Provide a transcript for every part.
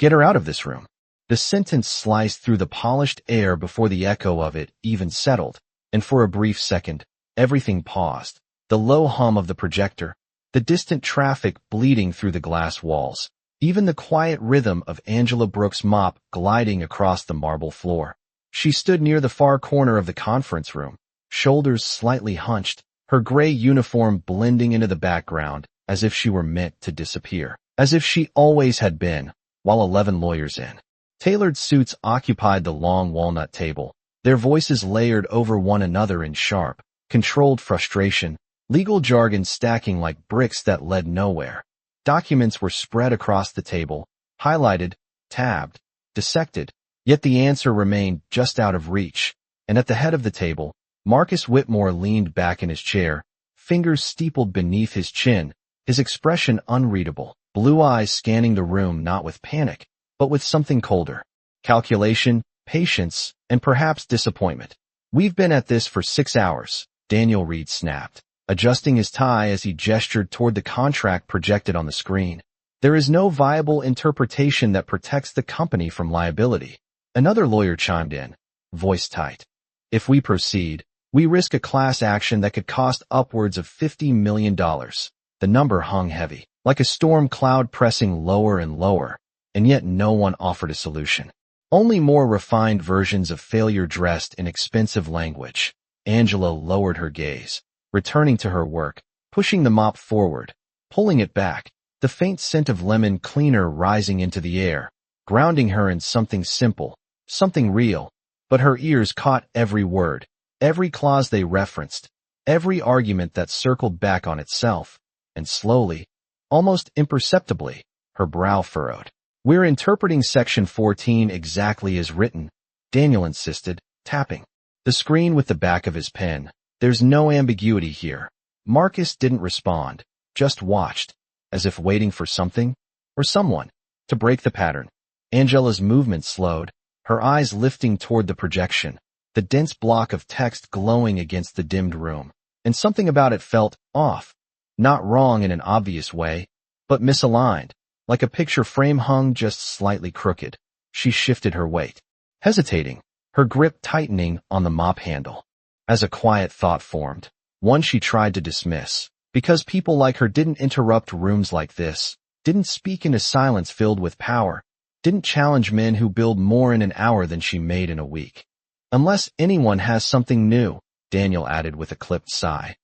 Get her out of this room. The sentence sliced through the polished air before the echo of it even settled, and for a brief second, everything paused. The low hum of the projector, the distant traffic bleeding through the glass walls, even the quiet rhythm of Angela Brooks' mop gliding across the marble floor. She stood near the far corner of the conference room, shoulders slightly hunched, her gray uniform blending into the background as if she were meant to disappear, as if she always had been, while 11 lawyers in tailored suits occupied the long walnut table, their voices layered over one another in sharp, controlled frustration, legal jargon stacking like bricks that led nowhere. Documents were spread across the table, highlighted, tabbed, dissected, yet the answer remained just out of reach, and at the head of the table, Marcus Whitmore leaned back in his chair, fingers steepled beneath his chin, his expression unreadable, blue eyes scanning the room not with panic, but with something colder. Calculation, patience, and perhaps disappointment. We've been at this for 6 hours, Daniel Reed snapped, adjusting his tie as he gestured toward the contract projected on the screen. There is no viable interpretation that protects the company from liability. Another lawyer chimed in, voice tight. If we proceed, we risk a class action that could cost upwards of $50 million. The number hung heavy, like a storm cloud pressing lower and lower, and yet no one offered a solution. Only more refined versions of failure dressed in expensive language. Angela lowered her gaze, returning to her work, pushing the mop forward, pulling it back, the faint scent of lemon cleaner rising into the air, grounding her in something simple, something real, but her ears caught every word, every clause they referenced, every argument that circled back on itself, and slowly, almost imperceptibly, her brow furrowed. We're interpreting Section 14 exactly as written, Daniel insisted, tapping the screen with the back of his pen. There's no ambiguity here. Marcus didn't respond, just watched, as if waiting for something, or someone, to break the pattern. Angela's movement slowed, her eyes lifting toward the projection, the dense block of text glowing against the dimmed room, and something about it felt off, not wrong in an obvious way, but misaligned. Like a picture frame hung just slightly crooked. She shifted her weight, hesitating, her grip tightening on the mop handle. As a quiet thought formed, one she tried to dismiss, because people like her didn't interrupt rooms like this, didn't speak into silence filled with power, didn't challenge men who build more in an hour than she made in a week. Unless anyone has something new, Daniel added with a clipped sigh.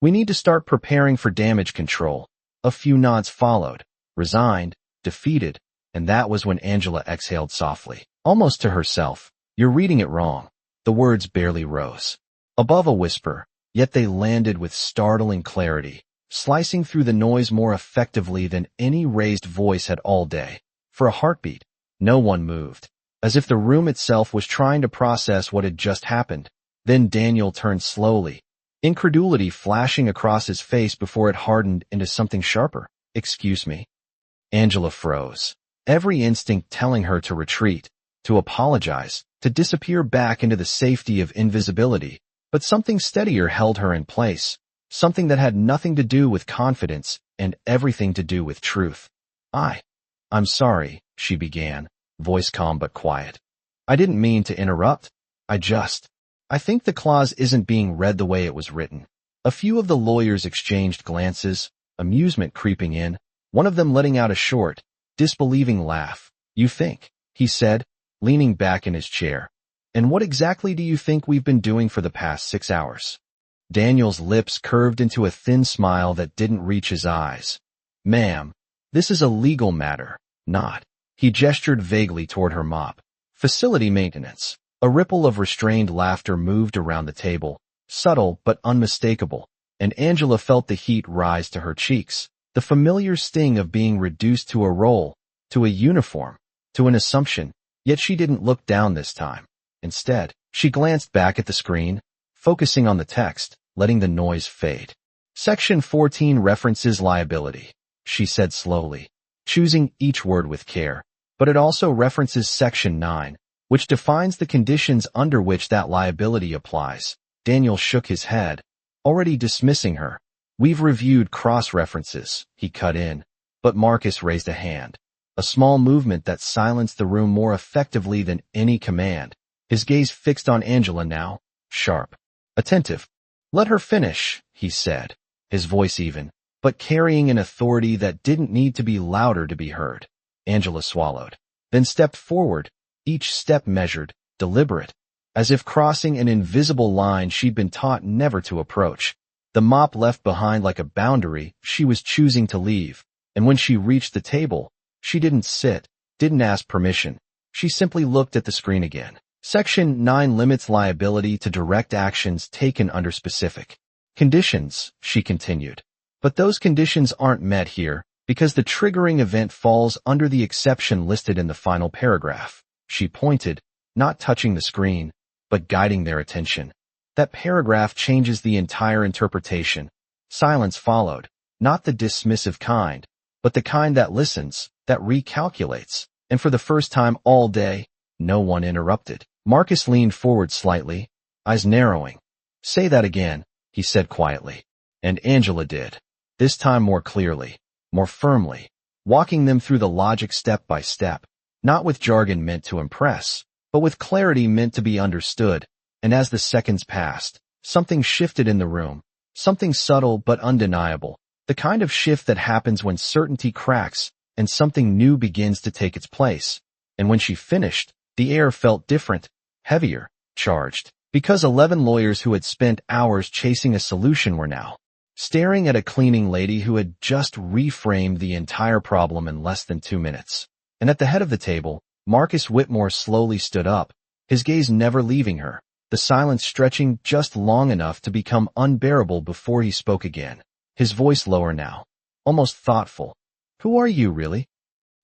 We need to start preparing for damage control. A few nods followed. Resigned, defeated, and that was when Angela exhaled softly, almost to herself. You're reading it wrong. The words barely rose above a whisper, yet they landed with startling clarity, slicing through the noise more effectively than any raised voice had all day. For a heartbeat, no one moved, as if the room itself was trying to process what had just happened. Then Daniel turned slowly, incredulity flashing across his face before it hardened into something sharper. Excuse me. Angela froze, every instinct telling her to retreat, to apologize, to disappear back into the safety of invisibility, but something steadier held her in place, something that had nothing to do with confidence and everything to do with truth. I'm sorry, she began, voice calm but quiet. I didn't mean to interrupt. I think the clause isn't being read the way it was written. A few of the lawyers exchanged glances, amusement creeping in, one of them letting out a short, disbelieving laugh. You think, he said, leaning back in his chair. And what exactly do you think we've been doing for the past 6 hours? Daniel's lips curved into a thin smile that didn't reach his eyes. Ma'am, this is a legal matter, not. He gestured vaguely toward her mop. Facility maintenance. A ripple of restrained laughter moved around the table, subtle but unmistakable, and Angela felt the heat rise to her cheeks. The familiar sting of being reduced to a role, to a uniform, to an assumption, yet she didn't look down this time. Instead, she glanced back at the screen, focusing on the text, letting the noise fade. Section 14 references liability, she said slowly, choosing each word with care, but it also references Section 9, which defines the conditions under which that liability applies. Daniel shook his head, already dismissing her. We've reviewed cross-references, he cut in, but Marcus raised a hand. A a small movement that silenced the room more effectively than any command. His gaze fixed on Angela now, sharp, attentive. "Let her finish," he said, his voice even, but carrying an authority that didn't need to be louder to be heard. Angela swallowed, then stepped forward, each step measured, deliberate, as if crossing an invisible line she'd been taught never to approach. The mop left behind like a boundary she was choosing to leave, and when she reached the table, she didn't sit, didn't ask permission. She simply looked at the screen again. Section 9 limits liability to direct actions taken under specific conditions, she continued. But those conditions aren't met here, because the triggering event falls under the exception listed in the final paragraph. She pointed, not touching the screen, but guiding their attention. That paragraph changes the entire interpretation. Silence followed, not the dismissive kind, but the kind that listens, that recalculates. And for the first time all day, no one interrupted. Marcus leaned forward slightly, eyes narrowing. "Say that again," he said quietly. And Angela did. This time more clearly, more firmly, walking them through the logic step by step, not with jargon meant to impress, but with clarity meant to be understood. And as the seconds passed, something shifted in the room, something subtle but undeniable, the kind of shift that happens when certainty cracks and something new begins to take its place. And when she finished, the air felt different, heavier, charged, because 11 lawyers who had spent hours chasing a solution were now staring at a cleaning lady who had just reframed the entire problem in less than 2 minutes. And at the head of the table, Marcus Whitmore slowly stood up, his gaze never leaving her, the silence stretching just long enough to become unbearable before he spoke again, his voice lower now, almost thoughtful. "Who are you, really?"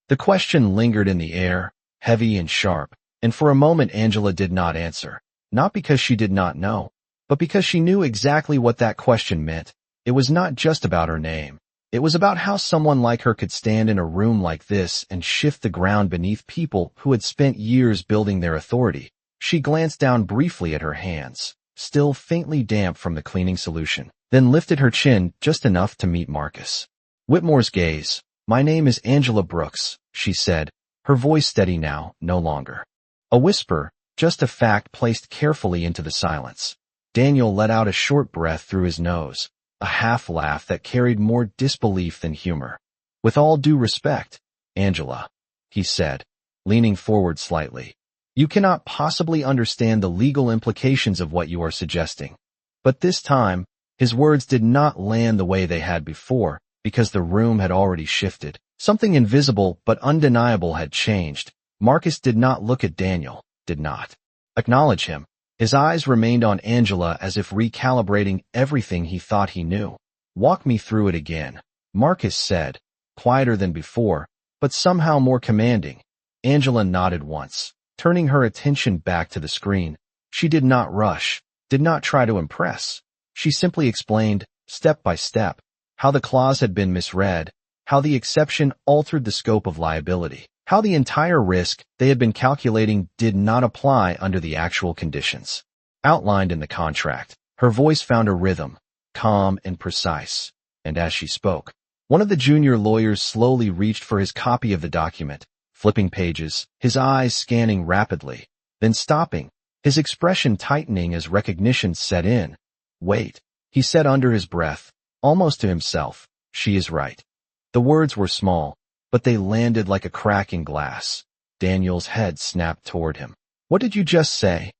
The question lingered in the air, heavy and sharp, and for a moment Angela did not answer, not because she did not know, but because she knew exactly what that question meant. It was not just about her name. It was about how someone like her could stand in a room like this and shift the ground beneath people who had spent years building their authority. She glanced down briefly at her hands, still faintly damp from the cleaning solution, then lifted her chin just enough to meet Marcus Whitmore's gaze. "My name is Angela Brooks," she said, her voice steady now, no longer a whisper, just a fact placed carefully into the silence. Daniel let out a short breath through his nose, a half-laugh that carried more disbelief than humor. "With all due respect, Angela," he said, leaning forward slightly, "you cannot possibly understand the legal implications of what you are suggesting." But this time, his words did not land the way they had before, because the room had already shifted. Something invisible but undeniable had changed. Marcus did not look at Daniel, did not acknowledge him. His eyes remained on Angela as if recalibrating everything he thought he knew. "Walk me through it again," Marcus said, quieter than before, but somehow more commanding. Angela nodded once, turning her attention back to the screen. She did not rush, did not try to impress. She simply explained, step by step, how the clause had been misread, how the exception altered the scope of liability, how the entire risk they had been calculating did not apply under the actual conditions outlined in the contract. Her voice found a rhythm, calm and precise, and as she spoke, one of the junior lawyers slowly reached for his copy of the document, flipping pages, his eyes scanning rapidly, then stopping, his expression tightening as recognition set in. "Wait," he said under his breath, almost to himself, "she is right." The words were small, but they landed like a crack in glass. Daniel's head snapped toward him. "What did you just say?"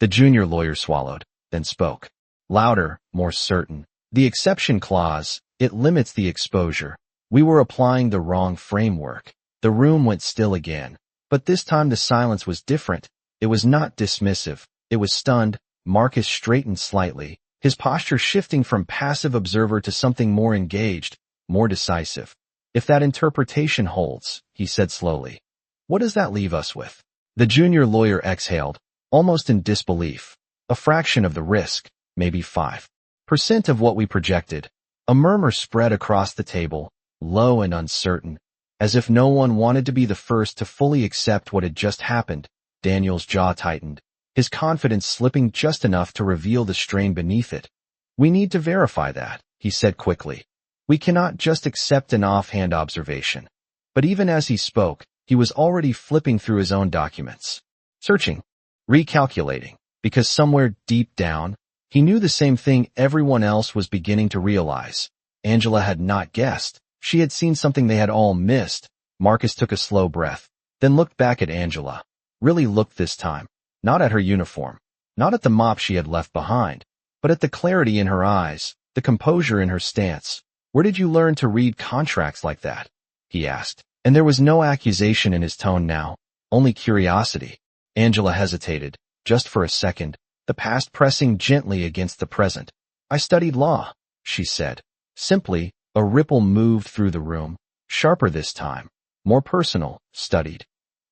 The junior lawyer swallowed, then spoke. Louder, more certain. "The exception clause, it limits the exposure. We were applying the wrong framework." The room went still again, but this time the silence was different. It was not dismissive. It was stunned. Marcus straightened slightly, his posture shifting from passive observer to something more engaged, more decisive. "If that interpretation holds," he said slowly, "what does that leave us with?" The junior lawyer exhaled, almost in disbelief. "A fraction of the risk, maybe 5% of what we projected." A murmur spread across the table, low and uncertain, as if no one wanted to be the first to fully accept what had just happened. Daniel's jaw tightened, his confidence slipping just enough to reveal the strain beneath it. "We need to verify that," he said quickly. "We cannot just accept an offhand observation." But even as he spoke, he was already flipping through his own documents. Searching. Recalculating. Because somewhere deep down, he knew the same thing everyone else was beginning to realize. Angela had not guessed. She had seen something they had all missed. Marcus took a slow breath, then looked back at Angela. Really looked this time. Not at her uniform. Not at the mop she had left behind. But at the clarity in her eyes, the composure in her stance. "Where did you learn to read contracts like that?" he asked. And there was no accusation in his tone now, only curiosity. Angela hesitated, just for a second, the past pressing gently against the present. "I studied law," she said. Simply, a ripple moved through the room, sharper this time, more personal, studied.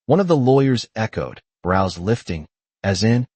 One of the lawyers echoed, brows lifting, as in?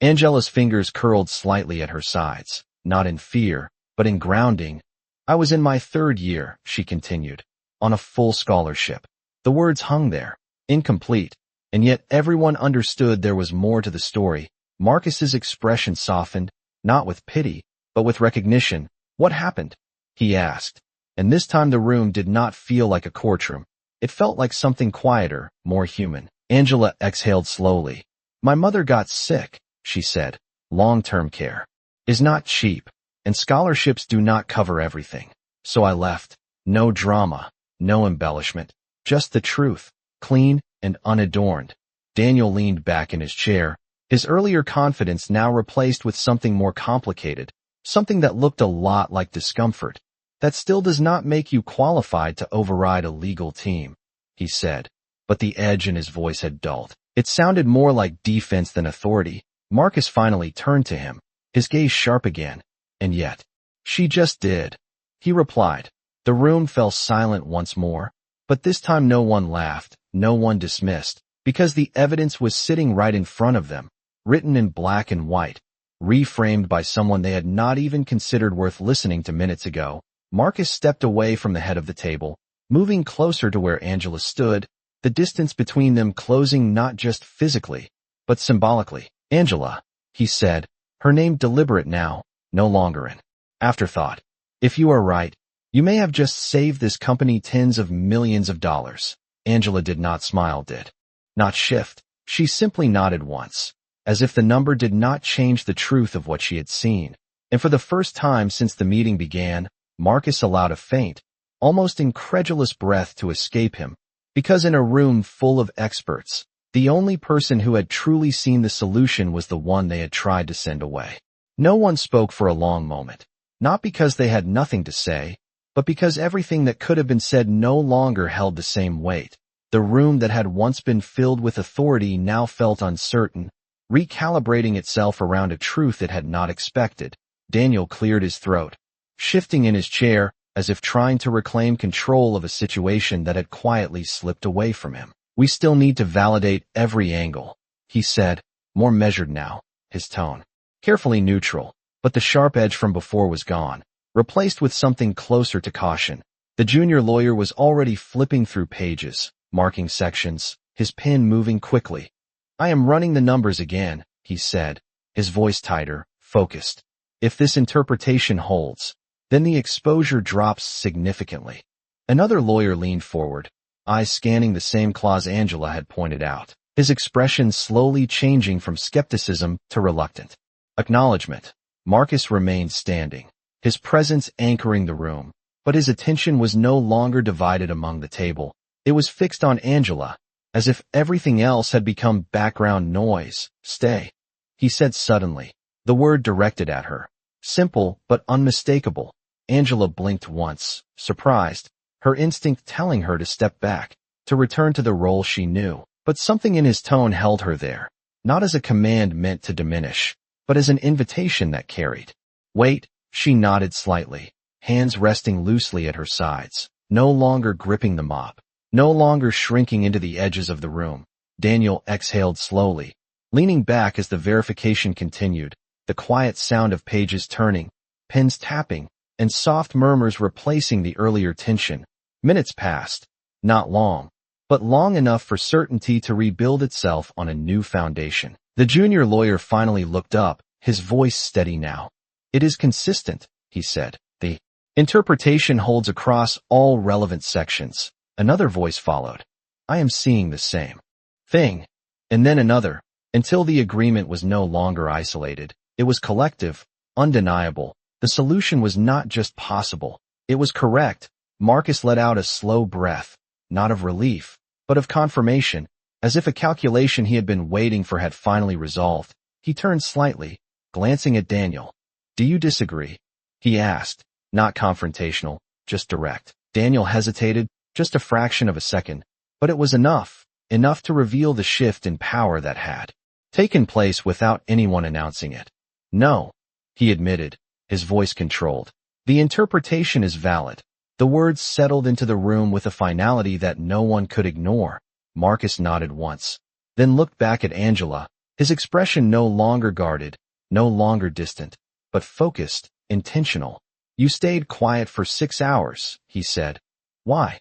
Angela's fingers curled slightly at her sides, not in fear, but in grounding. "I was in my 3rd year," she continued, "on a full scholarship." The words hung there, incomplete, and yet everyone understood there was more to the story. Marcus's expression softened, not with pity, but with recognition. "What happened?" he asked, and this time the room did not feel like a courtroom. It felt like something quieter, more human. Angela exhaled slowly. "My mother got sick," she said. "Long-term care is not cheap, and scholarships do not cover everything. So I left. No drama, no embellishment, just the truth, clean and unadorned." Daniel leaned back in his chair, his earlier confidence now replaced with something more complicated, something that looked a lot like discomfort. "That still does not make you qualified to override a legal team," he said, but the edge in his voice had dulled. It sounded more like defense than authority. Marcus finally turned to him, his gaze sharp again. "And yet, she just did," he replied. The room fell silent once more, but this time no one laughed, no one dismissed, because the evidence was sitting right in front of them, written in black and white, reframed by someone they had not even considered worth listening to minutes ago. Marcus stepped away from the head of the table, moving closer to where Angela stood, the distance between them closing not just physically, but symbolically. "Angela," he said, her name deliberate now, no longer an afterthought. "If you are right, you may have just saved this company tens of millions of dollars." Angela did not smile, did not shift. She simply nodded once, as if the number did not change the truth of what she had seen. And for the first time since the meeting began, Marcus allowed a faint, almost incredulous breath to escape him, because in a room full of experts, the only person who had truly seen the solution was the one they had tried to send away. No one spoke for a long moment, not because they had nothing to say, but because everything that could have been said no longer held the same weight. The room that had once been filled with authority now felt uncertain, recalibrating itself around a truth it had not expected. Daniel cleared his throat, shifting in his chair, as if trying to reclaim control of a situation that had quietly slipped away from him. "We still need to validate every angle," he said, more measured now, his tone carefully neutral, but the sharp edge from before was gone, replaced with something closer to caution. The junior lawyer was already flipping through pages, marking sections, his pen moving quickly. "I am running the numbers again," he said, his voice tighter, focused. "If this interpretation holds, then the exposure drops significantly." Another lawyer leaned forward, eyes scanning the same clause Angela had pointed out, his expression slowly changing from skepticism to reluctant acknowledgement. Marcus remained standing, his presence anchoring the room, but his attention was no longer divided among the table. It was fixed on Angela, as if everything else had become background noise. "Stay," he said suddenly, the word directed at her. Simple but unmistakable. Angela blinked once, surprised, her instinct telling her to step back, to return to the role she knew. But something in his tone held her there, not as a command meant to diminish, but as an invitation that carried. "Wait," she nodded slightly, hands resting loosely at her sides, no longer gripping the mop, no longer shrinking into the edges of the room. Daniel exhaled slowly, leaning back as the verification continued, the quiet sound of pages turning, pens tapping, and soft murmurs replacing the earlier tension. Minutes passed, not long, but long enough for certainty to rebuild itself on a new foundation. The junior lawyer finally looked up, his voice steady now. "It is consistent," he said. "The interpretation holds across all relevant sections. Another voice followed. I am seeing the same thing. And then another, until the agreement was no longer isolated. It was collective, undeniable. The solution was not just possible. It was correct. Marcus let out a slow breath, not of relief, but of confirmation, as if a calculation he had been waiting for had finally resolved. He turned slightly, glancing at Daniel. Do you disagree? He asked, not confrontational, just direct. Daniel hesitated, just a fraction of a second, but it was enough to reveal the shift in power that had taken place without anyone announcing it. No, he admitted, his voice controlled. The interpretation is valid. The words settled into the room with a finality that no one could ignore. Marcus nodded once, then looked back at Angela, his expression no longer guarded, no longer distant, but focused, intentional. You stayed quiet for 6 hours, he said. Why?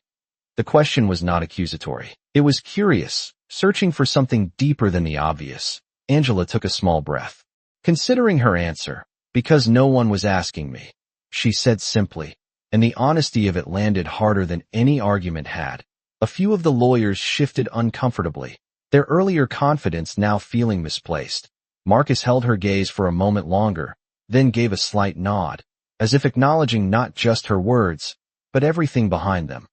The question was not accusatory. It was curious, searching for something deeper than the obvious. Angela took a small breath, considering her answer. Because no one was asking me, she said simply, and the honesty of it landed harder than any argument had. A few of the lawyers shifted uncomfortably, their earlier confidence now feeling misplaced. Marcus held her gaze for a moment longer, then gave a slight nod, as if acknowledging not just her words, but everything behind them.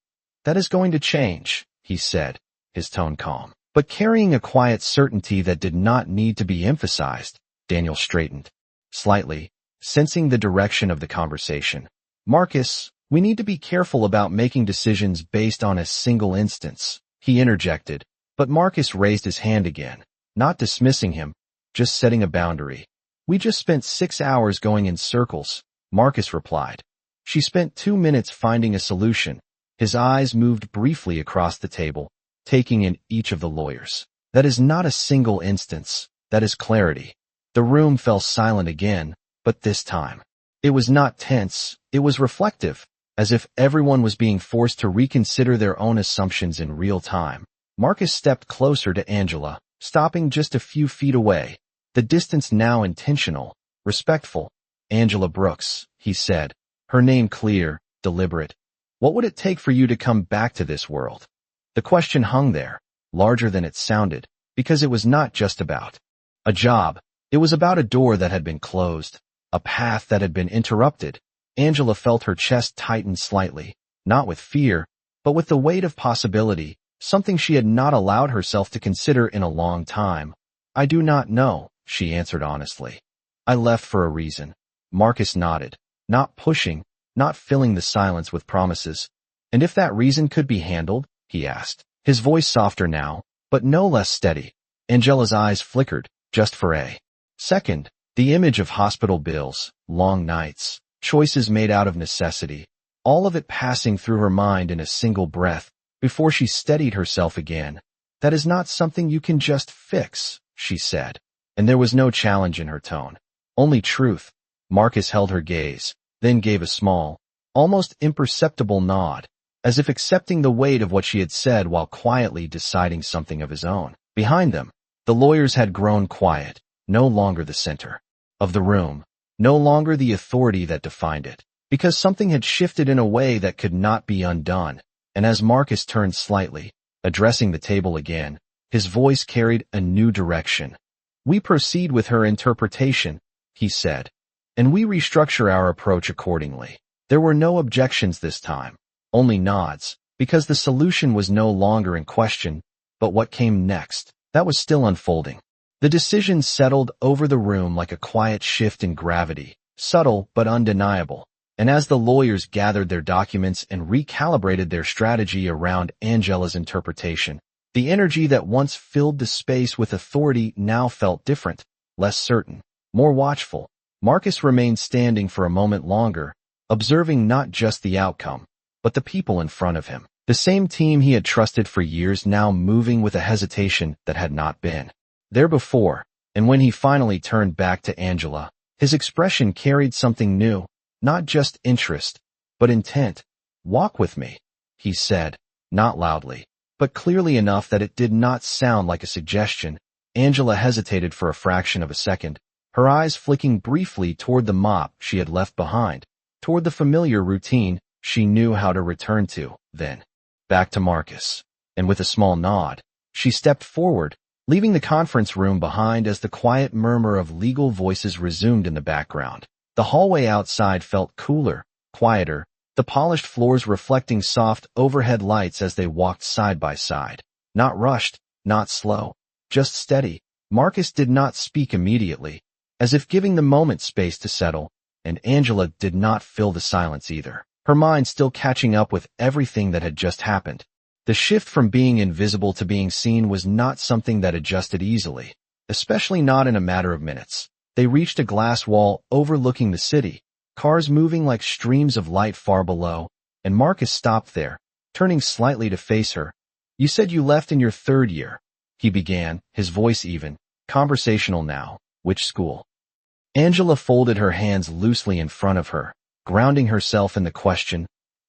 That is going to change, he said, his tone calm, but carrying a quiet certainty that did not need to be emphasized. Daniel straightened slightly, sensing the direction of the conversation. Marcus, we need to be careful about making decisions based on a single instance, he interjected, but Marcus raised his hand again, not dismissing him, just setting a boundary. We just spent 6 hours going in circles, Marcus replied. She spent 2 minutes finding a solution. His eyes moved briefly across the table, taking in each of the lawyers. That is not a single instance, that is clarity. The room fell silent again, but this time, it was not tense, it was reflective, as if everyone was being forced to reconsider their own assumptions in real time. Marcus stepped closer to Angela, stopping just a few feet away, the distance now intentional, respectful. Angela Brooks, he said, her name clear, deliberate. What would it take for you to come back to this world? The question hung there, larger than it sounded, because it was not just about a job. It was about a door that had been closed, a path that had been interrupted. Angela felt her chest tighten slightly, not with fear, but with the weight of possibility, something she had not allowed herself to consider in a long time. I do not know, she answered honestly. I left for a reason. Marcus nodded, not pushing, not filling the silence with promises. And if that reason could be handled, he asked, his voice softer now, but no less steady. Angela's eyes flickered, just for a second, the image of hospital bills, long nights, choices made out of necessity, all of it passing through her mind in a single breath, before she steadied herself again. That is not something you can just fix, she said, and there was no challenge in her tone, only truth. Marcus held her gaze, then gave a small, almost imperceptible nod, as if accepting the weight of what she had said while quietly deciding something of his own. Behind them, the lawyers had grown quiet, no longer the center of the room, no longer the authority that defined it, because something had shifted in a way that could not be undone. And as Marcus turned slightly, addressing the table again, his voice carried a new direction. We proceed with her interpretation, he said, and we restructure our approach accordingly. There were no objections this time, only nods, because the solution was no longer in question, but what came next, that was still unfolding. The decision settled over the room like a quiet shift in gravity, subtle but undeniable, and as the lawyers gathered their documents and recalibrated their strategy around Angela's interpretation, the energy that once filled the space with authority now felt different, less certain, more watchful. Marcus remained standing for a moment longer, observing not just the outcome, but the people in front of him. The same team he had trusted for years now moving with a hesitation that had not been there before, and when he finally turned back to Angela, his expression carried something new, not just interest, but intent. Walk with me, he said, not loudly, but clearly enough that it did not sound like a suggestion. Angela hesitated for a fraction of a second, her eyes flicking briefly toward the mop she had left behind, toward the familiar routine she knew how to return to, then back to Marcus. And with a small nod, she stepped forward, leaving the conference room behind as the quiet murmur of legal voices resumed in the background. The hallway outside felt cooler, quieter, the polished floors reflecting soft overhead lights as they walked side by side. Not rushed, not slow, just steady. Marcus did not speak immediately, as if giving the moment space to settle, and Angela did not fill the silence either, her mind still catching up with everything that had just happened. The shift from being invisible to being seen was not something that adjusted easily, especially not in a matter of minutes. They reached a glass wall overlooking the city, cars moving like streams of light far below, and Marcus stopped there, turning slightly to face her. "You said you left in your 3rd year," he began, his voice even, conversational now. "Which school?" Angela folded her hands loosely in front of her, grounding herself in the question.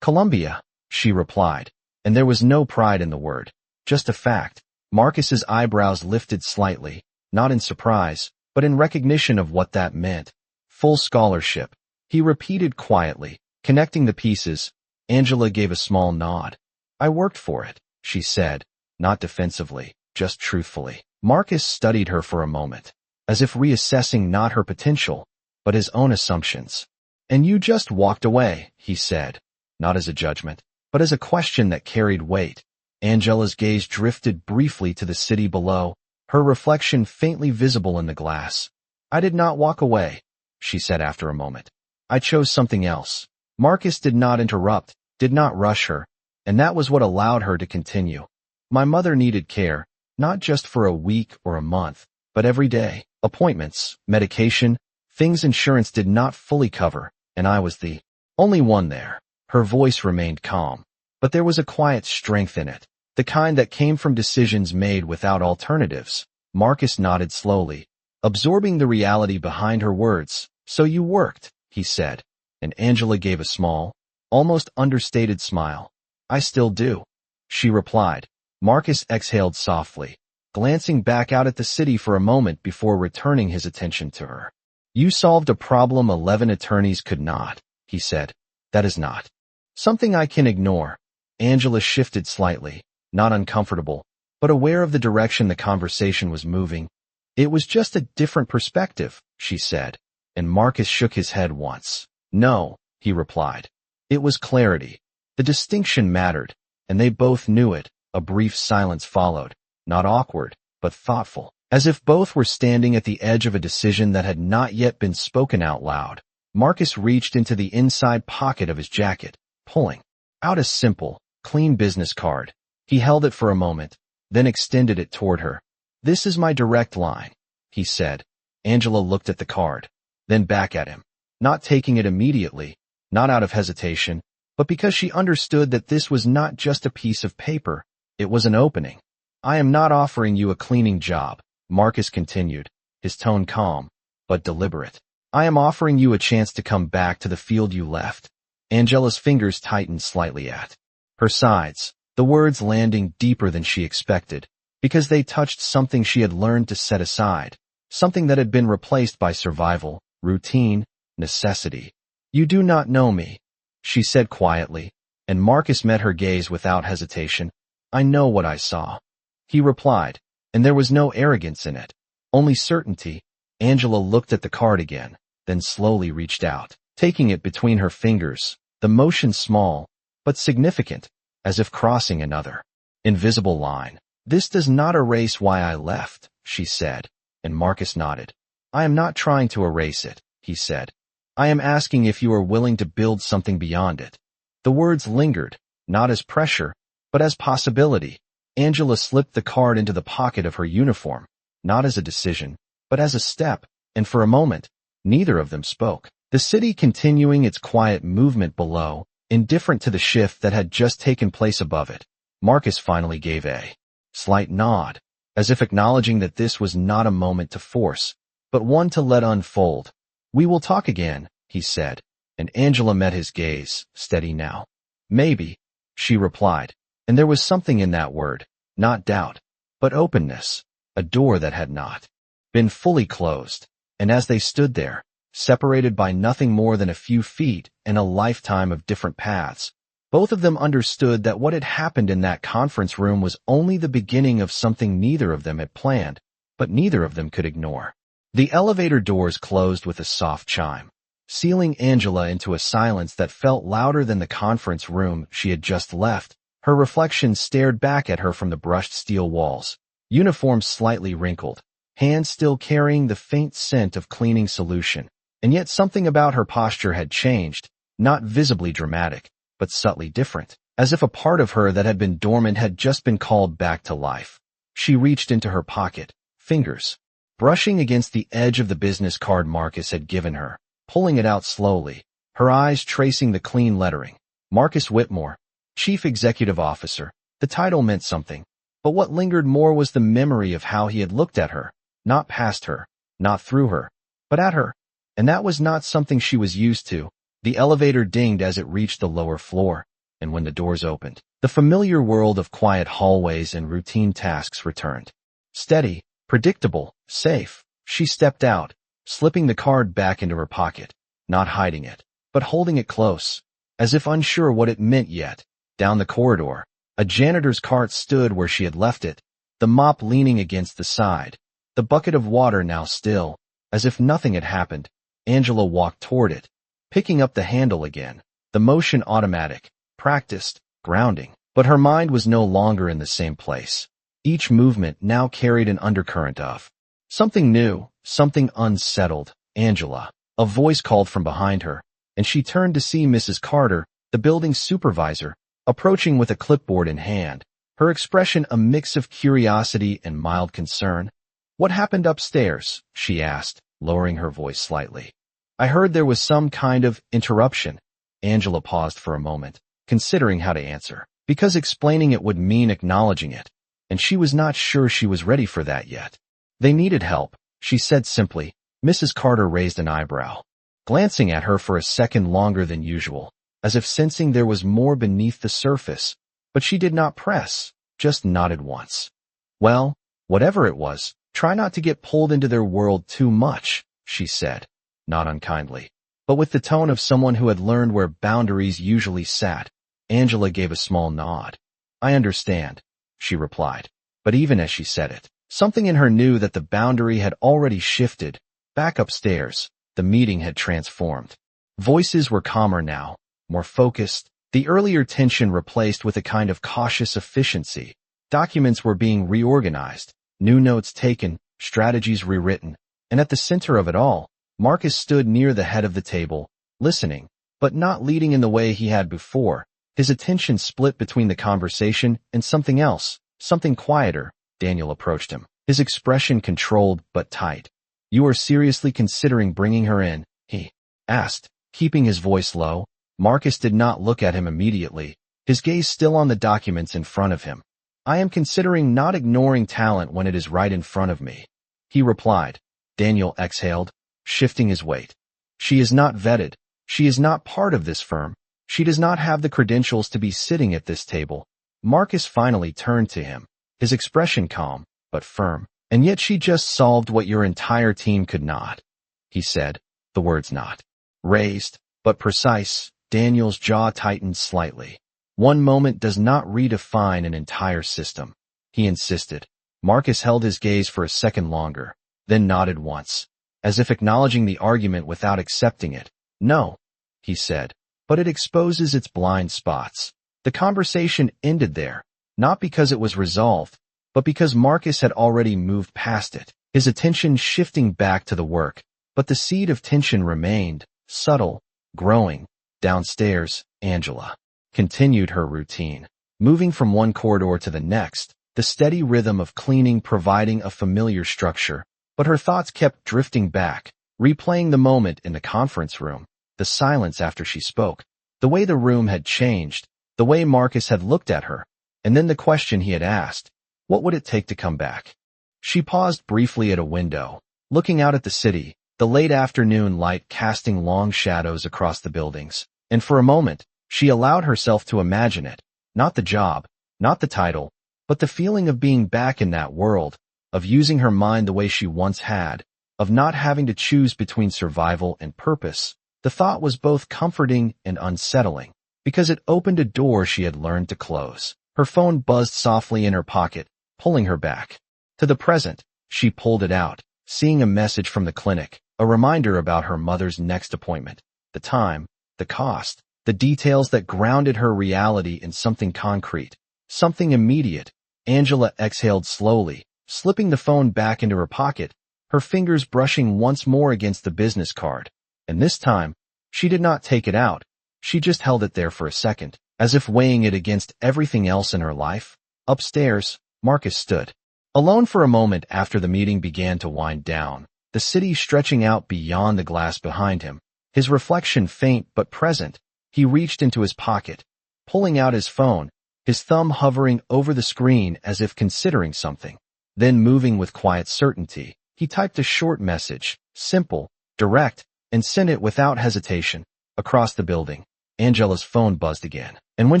"Columbia," she replied, and there was no pride in the word, just a fact. Marcus's eyebrows lifted slightly, not in surprise, but in recognition of what that meant. "Full scholarship," he repeated quietly, connecting the pieces. Angela gave a small nod. "I worked for it," she said, not defensively, just truthfully. Marcus studied her for a moment, as if reassessing not her potential, but his own assumptions. "And you just walked away," he said, not as a judgment, but as a question that carried weight. Angela's gaze drifted briefly to the city below, her reflection faintly visible in the glass. "I did not walk away," she said after a moment. "I chose something else." Marcus did not interrupt, did not rush her, and that was what allowed her to continue. "My mother needed care, not just for a week or a month, but every day. Appointments, medication, things insurance did not fully cover, and I was the only one there." Her voice remained calm, but there was a quiet strength in it, the kind that came from decisions made without alternatives. Marcus nodded slowly, absorbing the reality behind her words. "So you worked," he said, and Angela gave a small, almost understated smile. "I still do," she replied. Marcus exhaled softly, glancing back out at the city for a moment before returning his attention to her. "You solved a problem 11 attorneys could not," he said. "That is not something I can ignore." Angela shifted slightly, not uncomfortable, but aware of the direction the conversation was moving. "It was just a different perspective," she said, and Marcus shook his head once. "No," he replied. "It was clarity. The distinction mattered, and they both knew it." A brief silence followed, not awkward, but thoughtful, as if both were standing at the edge of a decision that had not yet been spoken out loud. Marcus reached into the inside pocket of his jacket, pulling out a simple, clean business card. He held it for a moment, then extended it toward her. "This is my direct line," he said. Angela looked at the card, then back at him, not taking it immediately, not out of hesitation, but because she understood that this was not just a piece of paper, it was an opening. "I am not offering you a cleaning job," Marcus continued, his tone calm, but deliberate. "I am offering you a chance to come back to the field you left." Angela's fingers tightened slightly at her sides, the words landing deeper than she expected, because they touched something she had learned to set aside, something that had been replaced by survival, routine, necessity. "You do not know me," she said quietly, and Marcus met her gaze without hesitation. "I know what I saw," he replied, and there was no arrogance in it, only certainty. Angela looked at the card again, then slowly reached out, taking it between her fingers, the motion small, but significant, as if crossing another invisible line. "This does not erase why I left," she said, and Marcus nodded. "I am not trying to erase it," he said. "I am asking if you are willing to build something beyond it." The words lingered, not as pressure, but as possibility. Angela slipped the card into the pocket of her uniform, not as a decision, but as a step, and for a moment, neither of them spoke. The city continuing its quiet movement below, indifferent to the shift that had just taken place above it. Marcus finally gave a slight nod, as if acknowledging that this was not a moment to force, but one to let unfold. "We will talk again," he said, and Angela met his gaze, steady now. "Maybe," she replied, and there was something in that word, not doubt, but openness, a door that had not been fully closed. And as they stood there, separated by nothing more than a few feet and a lifetime of different paths, Both of them understood that what had happened in that conference room was only the beginning of something neither of them had planned, but neither of them could ignore. The elevator doors closed with a soft chime, sealing Angela into a silence that felt louder than the conference room she had just left. Her reflection stared back at her from the brushed steel walls, uniform slightly wrinkled, hands still carrying the faint scent of cleaning solution. And yet something about her posture had changed, not visibly dramatic, but subtly different, as if a part of her that had been dormant had just been called back to life. She reached into her pocket, fingers brushing against the edge of the business card Marcus had given her, pulling it out slowly, her eyes tracing the clean lettering. Marcus Whitmore, Chief Executive Officer. The title meant something, but what lingered more was the memory of how he had looked at her, not past her, not through her, but at her. And that was not something she was used to. The elevator dinged as it reached the lower floor, and when the doors opened, the familiar world of quiet hallways and routine tasks returned. Steady, predictable, safe, she stepped out, slipping the card back into her pocket, not hiding it, but holding it close, as if unsure what it meant yet. Down the corridor, a janitor's cart stood where she had left it, the mop leaning against the side, the bucket of water now still, as if nothing had happened. Angela walked toward it, picking up the handle again, the motion automatic, practiced, grounding, but her mind was no longer in the same place. Each movement now carried an undercurrent of something new, something unsettled. Angela, a voice called from behind her, and she turned to see Mrs. Carter, the building supervisor, approaching with a clipboard in hand, her expression a mix of curiosity and mild concern. "What happened upstairs?" she asked, lowering her voice slightly. "I heard there was some kind of interruption." Angela paused for a moment, considering how to answer, because explaining it would mean acknowledging it, and she was not sure she was ready for that yet. "They needed help," she said simply. Mrs. Carter raised an eyebrow, glancing at her for a second longer than usual, as if sensing there was more beneath the surface, but she did not press, just nodded once. "Well, whatever it was, try not to get pulled into their world too much," she said, not unkindly, but with the tone of someone who had learned where boundaries usually sat. Angela gave a small nod. "I understand," she replied, but even as she said it, something in her knew that the boundary had already shifted. Back upstairs, the meeting had transformed. Voices were calmer now, more focused, the earlier tension replaced with a kind of cautious efficiency. Documents were being reorganized, new notes taken, strategies rewritten, and at the center of it all, Marcus stood near the head of the table, listening, but not leading in the way he had before. His attention split between the conversation and something else, something quieter. Daniel approached him, his expression controlled but tight. "You are seriously considering bringing her in?" he asked, keeping his voice low. Marcus did not look at him immediately, his gaze still on the documents in front of him. "I am considering not ignoring talent when it is right in front of me," he replied. Daniel exhaled, shifting his weight. "She is not vetted. She is not part of this firm. She does not have the credentials to be sitting at this table." Marcus finally turned to him, his expression calm, but firm. "And yet she just solved what your entire team could not," he said, the words not raised, but precise. Daniel's jaw tightened slightly. "One moment does not redefine an entire system," he insisted. Marcus held his gaze for a second longer, then nodded once, as if acknowledging the argument without accepting it. "No," he said, "but it exposes its blind spots." The conversation ended there, not because it was resolved, but because Marcus had already moved past it, his attention shifting back to the work. But the seed of tension remained, subtle, growing. Downstairs, Angela continued her routine, moving from one corridor to the next, the steady rhythm of cleaning providing a familiar structure, but her thoughts kept drifting back, replaying the moment in the conference room, the silence after she spoke, the way the room had changed, the way Marcus had looked at her, and then the question he had asked, what would it take to come back? She paused briefly at a window, looking out at the city, the late afternoon light casting long shadows across the buildings, and for a moment, she allowed herself to imagine it, not the job, not the title, but the feeling of being back in that world, of using her mind the way she once had, of not having to choose between survival and purpose. The thought was both comforting and unsettling. because it opened a door she had learned to close. Her phone buzzed softly in her pocket, pulling her back. To the present, she pulled it out, seeing a message from the clinic, a reminder about her mother's next appointment. The time, the cost, the details that grounded her reality in something concrete, something immediate. Angela exhaled slowly, slipping the phone back into her pocket, her fingers brushing once more against the business card. And this time, she did not take it out. She just held it there for a second, as if weighing it against everything else in her life. Upstairs, Marcus stood alone for a moment after the meeting began to wind down, the city stretching out beyond the glass behind him. His reflection faint but present, he reached into his pocket, pulling out his phone, his thumb hovering over the screen as if considering something. Then moving with quiet certainty, he typed a short message, simple, direct, and sent it without hesitation. Across the building, Angela's phone buzzed again, and when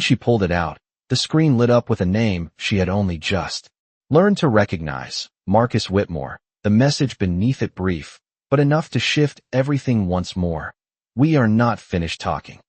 she pulled it out, the screen lit up with a name she had only just learned to recognize, Marcus Whitmore. The message beneath it brief, but enough to shift everything once more. We are not finished talking.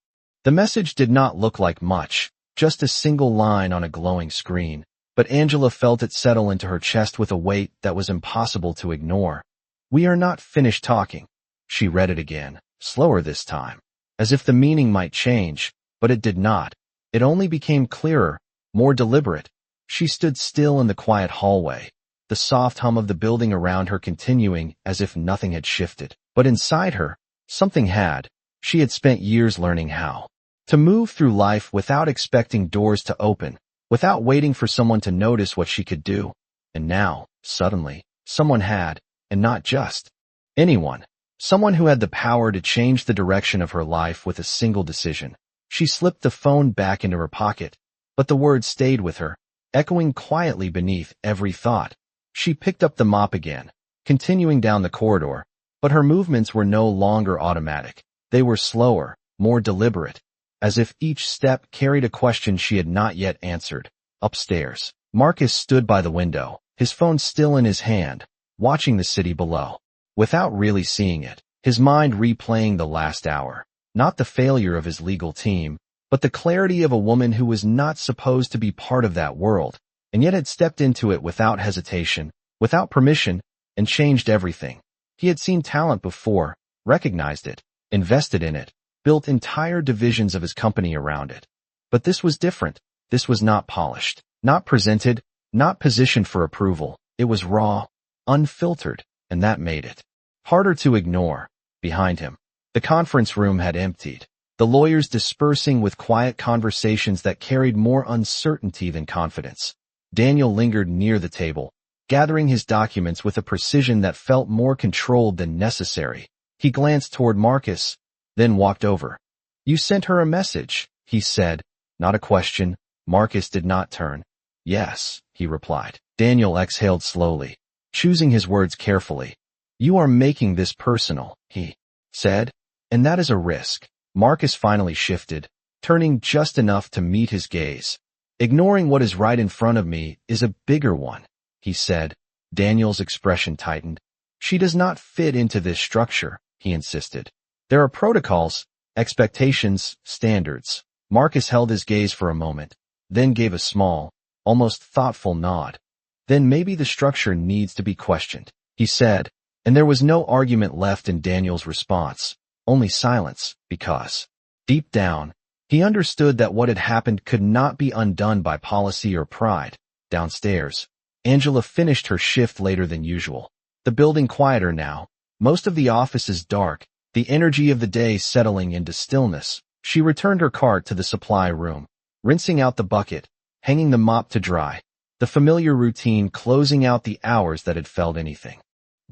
The message did not look like much, just a single line on a glowing screen, but Angela felt it settle into her chest with a weight that was impossible to ignore. We are not finished talking. She read it again, slower this time, as if the meaning might change, but it did not. It only became clearer, more deliberate. She stood still in the quiet hallway, the soft hum of the building around her continuing as if nothing had shifted. But inside her, something had. She had spent years learning how to move through life without expecting doors to open, without waiting for someone to notice what she could do. And now, suddenly, someone had, and not just anyone. Someone who had the power to change the direction of her life with a single decision. She slipped the phone back into her pocket, but the words stayed with her, echoing quietly beneath every thought. She picked up the mop again, continuing down the corridor, but her movements were no longer automatic. They were slower, more deliberate, as if each step carried a question she had not yet answered. Upstairs, Marcus stood by the window, his phone still in his hand, watching the city below. Without really seeing it, his mind replaying the last hour, not the failure of his legal team, but the clarity of a woman who was not supposed to be part of that world, and yet had stepped into it without hesitation, without permission, and changed everything. He had seen talent before, recognized it, invested in it, built entire divisions of his company around it. But this was different. This was not polished, not presented, not positioned for approval. It was raw, unfiltered, and that made it harder to ignore. Behind him, the conference room had emptied, the lawyers dispersing with quiet conversations that carried more uncertainty than confidence. Daniel lingered near the table, gathering his documents with a precision that felt more controlled than necessary. He glanced toward Marcus, then walked over. You sent her a message, he said, not a question. Marcus did not turn. Yes, he replied. Daniel exhaled slowly, choosing his words carefully. You are making this personal, he said, and that is a risk. Marcus finally shifted, turning just enough to meet his gaze. Ignoring what is right in front of me is a bigger one, he said. Daniel's expression tightened. She does not fit into this structure, he insisted. There are protocols, expectations, standards. Marcus held his gaze for a moment, then gave a small, almost thoughtful nod. Then maybe the structure needs to be questioned, he said, and there was no argument left in Daniel's response, only silence, because, deep down, he understood that what had happened could not be undone by policy or pride. Downstairs, Angela finished her shift later than usual. The building quieter now, most of the offices dark, the energy of the day settling into stillness. She returned her cart to the supply room, rinsing out the bucket, hanging the mop to dry, the familiar routine closing out the hours that had felt anything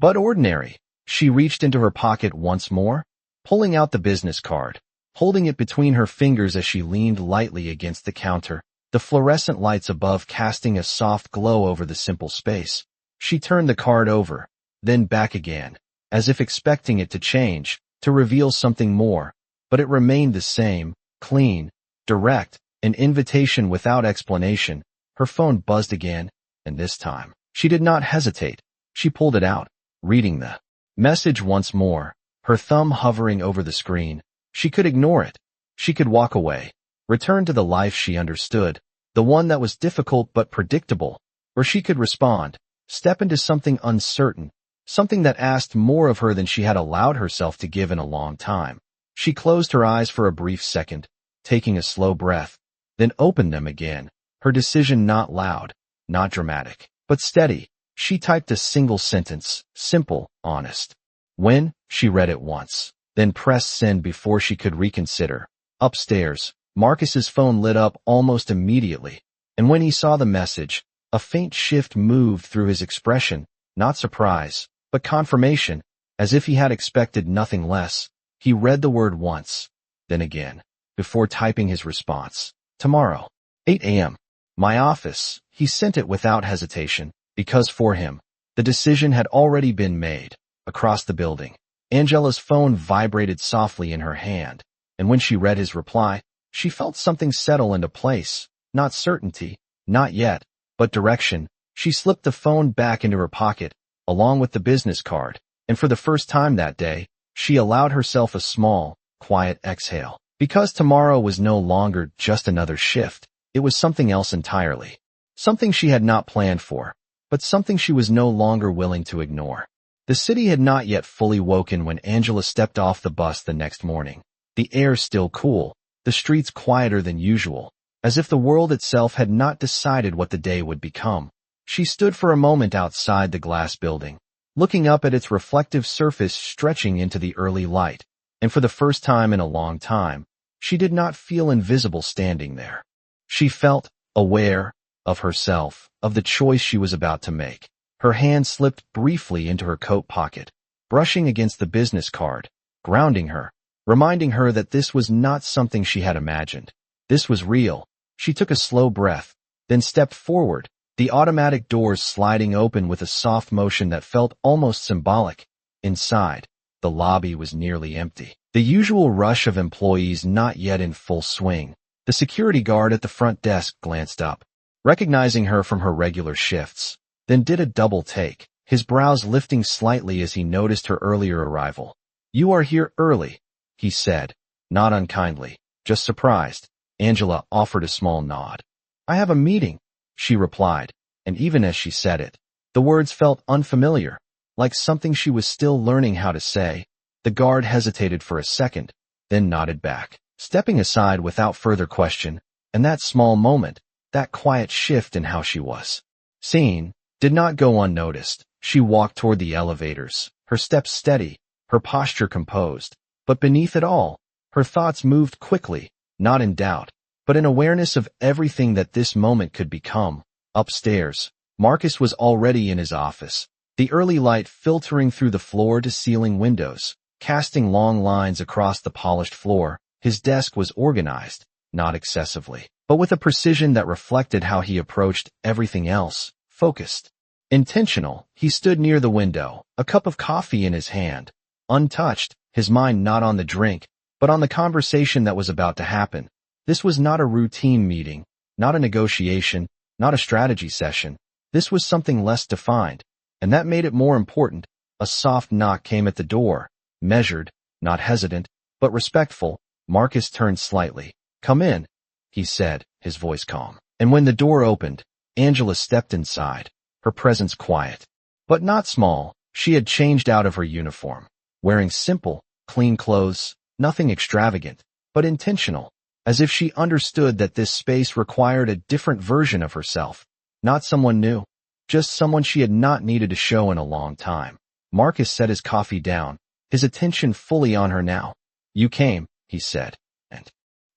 but ordinary. She reached into her pocket once more, pulling out the business card, holding it between her fingers as she leaned lightly against the counter, the fluorescent lights above casting a soft glow over the simple space. She turned the card over, then back again, as if expecting it to change, to reveal something more, but it remained the same, clean, direct, an invitation without explanation. Her phone buzzed again, and this time, she did not hesitate. She pulled it out, reading the message once more, her thumb hovering over the screen. She could ignore it. She could walk away, Return to the life she understood, the one that was difficult but predictable, where she could respond, step into something uncertain, something that asked more of her than she had allowed herself to give in a long time. She closed her eyes for a brief second, taking a slow breath, then opened them again, her decision not loud, not dramatic, but steady. She typed a single sentence, simple, honest. When, she read it once, then pressed send before she could reconsider. Upstairs, Marcus's phone lit up almost immediately, and when he saw the message, a faint shift moved through his expression, not surprise, but confirmation, as if he had expected nothing less. He read the word once, then again, before typing his response. Tomorrow, 8 a.m. My office. He sent it without hesitation, because for him, the decision had already been made. Across the building, Angela's phone vibrated softly in her hand, and when she read his reply, she felt something settle into place. Not certainty, not yet, but direction. She slipped the phone back into her pocket, along with the business card, and for the first time that day, she allowed herself a small, quiet exhale. Because tomorrow was no longer just another shift, it was something else entirely. Something she had not planned for, but something she was no longer willing to ignore. The city had not yet fully woken when Angela stepped off the bus the next morning. The air still cool, the streets quieter than usual, as if the world itself had not decided what the day would become. She stood for a moment outside the glass building, looking up at its reflective surface stretching into the early light, and for the first time in a long time, she did not feel invisible standing there. She felt aware of herself, of the choice she was about to make. Her hand slipped briefly into her coat pocket, brushing against the business card, grounding her, reminding her that this was not something she had imagined. This was real. She took a slow breath, then stepped forward, the automatic doors sliding open with a soft motion that felt almost symbolic. Inside, the lobby was nearly empty. The usual rush of employees not yet in full swing. The security guard at the front desk glanced up, recognizing her from her regular shifts, then did a double take, his brows lifting slightly as he noticed her earlier arrival. "You are here early," he said, not unkindly, just surprised. Angela offered a small nod. "I have a meeting," she replied, and even as she said it, the words felt unfamiliar, like something she was still learning how to say. The guard hesitated for a second, then nodded back, stepping aside without further question, and that small moment, that quiet shift in how she was seen, did not go unnoticed. She walked toward the elevators, her steps steady, her posture composed, but beneath it all, her thoughts moved quickly, not in doubt, but in awareness of everything that this moment could become. Upstairs, Marcus was already in his office, the early light filtering through the floor-to-ceiling windows, casting long lines across the polished floor. His desk was organized, not excessively, but with a precision that reflected how he approached everything else, focused, intentional. He stood near the window, a cup of coffee in his hand, untouched, his mind not on the drink, but on the conversation that was about to happen. This was not a routine meeting, not a negotiation, not a strategy session. This was something less defined, and that made it more important. A soft knock came at the door, measured, not hesitant, but respectful. Marcus turned slightly. "Come in," he said, his voice calm. And when the door opened, Angela stepped inside, her presence quiet, but not small. She had changed out of her uniform, wearing simple, clean clothes, nothing extravagant, but intentional, as if she understood that this space required a different version of herself. Not someone new, just someone she had not needed to show in a long time. Marcus set his coffee down, his attention fully on her now. "You came," he said, and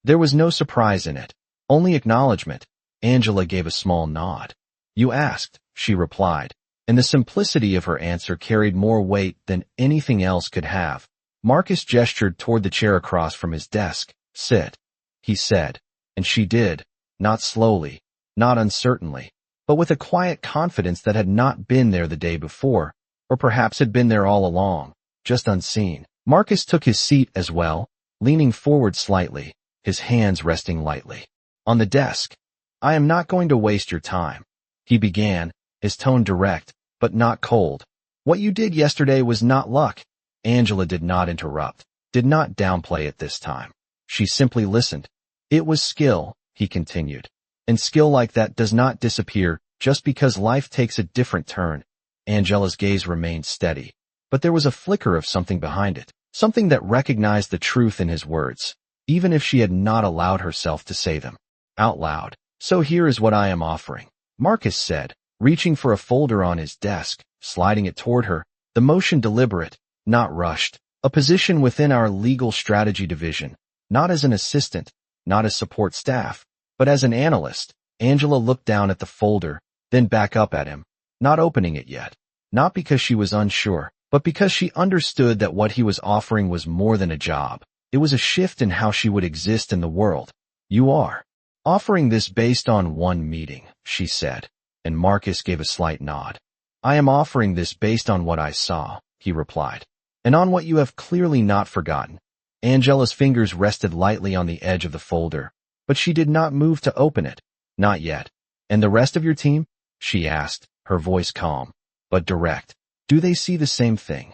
there was no surprise in it, only acknowledgement. Angela gave a small nod. "You asked," she replied, and the simplicity of her answer carried more weight than anything else could have. Marcus gestured toward the chair across from his desk. "Sit," he said, and she did, not slowly, not uncertainly, but with a quiet confidence that had not been there the day before, or perhaps had been there all along, just unseen. Marcus took his seat as well, leaning forward slightly, his hands resting lightly on the desk. "I am not going to waste your time," he began, his tone direct, but not cold. "What you did yesterday was not luck." Angela did not interrupt, did not downplay it this time. She simply listened. It was skill, he continued. And skill like that does not disappear just because life takes a different turn. Angela's gaze remained steady, but there was a flicker of something behind it, something that recognized the truth in his words, even if she had not allowed herself to say them out loud. So here is what I am offering, Marcus said, reaching for a folder on his desk, sliding it toward her, the motion deliberate, not rushed, a position within our legal strategy division, not as an assistant, not as support staff, but as an analyst. Angela looked down at the folder, then back up at him, not opening it yet, not because she was unsure, but because she understood that what he was offering was more than a job. It was a shift in how she would exist in the world. You are offering this based on one meeting, she said, and Marcus gave a slight nod. I am offering this based on what I saw, he replied, and on what you have clearly not forgotten. Angela's fingers rested lightly on the edge of the folder, but she did not move to open it. Not yet. And the rest of your team? She asked, her voice calm, but direct. Do they see the same thing?